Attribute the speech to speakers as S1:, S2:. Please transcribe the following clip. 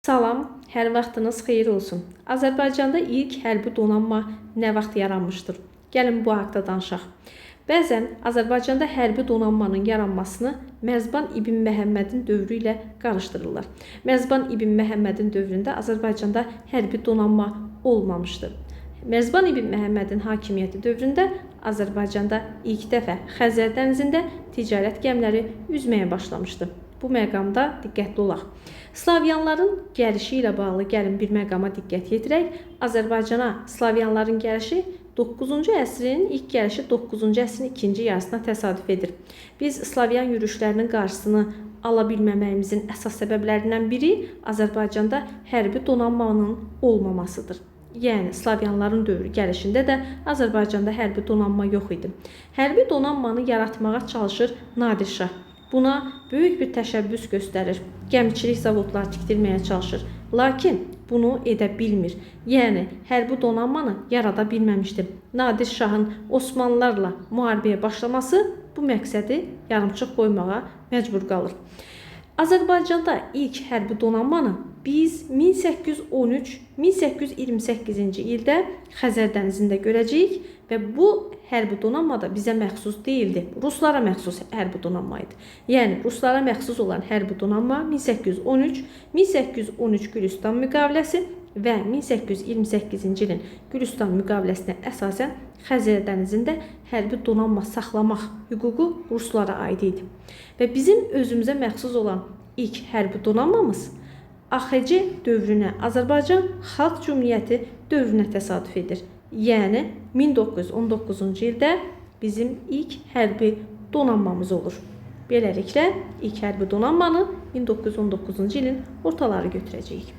S1: Salam, hər vaxtınız xeyir olsun. Azərbaycanda ilk hərbi donanma nə vaxt yaranmışdır? Gəlin bu haqda danışaq. Bəzən Azərbaycanda hərbi donanmanın yaranmasını Mərzban İbn Məhəmmədin dövrü ilə qarışdırırlar. Mərzban İbn Məhəmmədin dövründə Azərbaycanda hərbi donanma olmamışdır. Mərzban İbn Məhəmmədin hakimiyyəti dövründə Azərbaycanda ilk dəfə Xəzər dənizində ticarət gəmiləri üzməyə başlamışdı. Bu məqamda diqqətli olaq. Slavyanların gəlişi ilə bağlı gəlin bir məqama diqqət yetirək. Azərbaycana Slavyanların gəlişi 9-cu əsrin ilk gəlişi 9-cu əsrin ikinci yarısına təsadüf edir. Biz Slavyan yürüşlərinin qarşısını ala bilməməyimizin əsas səbəblərindən biri Azərbaycanda hərbi donanmanın olmamasıdır. Yəni, Slavyanların dövrü gəlişində də Azərbaycanda hərbi donanma yox idi. Hərbi donanmanı yaratmağa çalışır Nadir Şah. Buna böyük bir təşəbbüs göstərir. Gəmiçilik zavodları tikdirməyə çalışır. Lakin bunu edə bilmir. Yəni, hərbi donanmanı yarada bilməmişdir. Nadir Şahın Osmanlılarla müharibəyə başlaması bu məqsədi yarımçıq qoymağa məcbur qalır. Azərbaycanda ilk hərbi donanmanı biz 1813-1828-ci ildə Xəzər dənizində görəcəyik və bu hərbi donanma da bizə məxsus deyildi. Ruslara məxsus hərbi donanma idi. Yəni, Ruslara məxsus olan hərbi donanma 1813 Gülüstan müqaviləsi və 1828-ci ilin Gülüstan müqaviləsinə əsasən Xəzər dənizində hərbi donanma saxlamaq hüququ Ruslara aid idi. Və bizim özümüzə məxsus olan ilk hərbi donanmamız AXC dövrünə, Azərbaycan Xalq Cümhuriyyəti dövrünə təsadüf edir. Yəni, 1919-cu ildə bizim ilk hərbi donanmamız olur. Beləliklə, ilk hərbi donanmanı 1919-cu ilin ortaları götürəcəyik.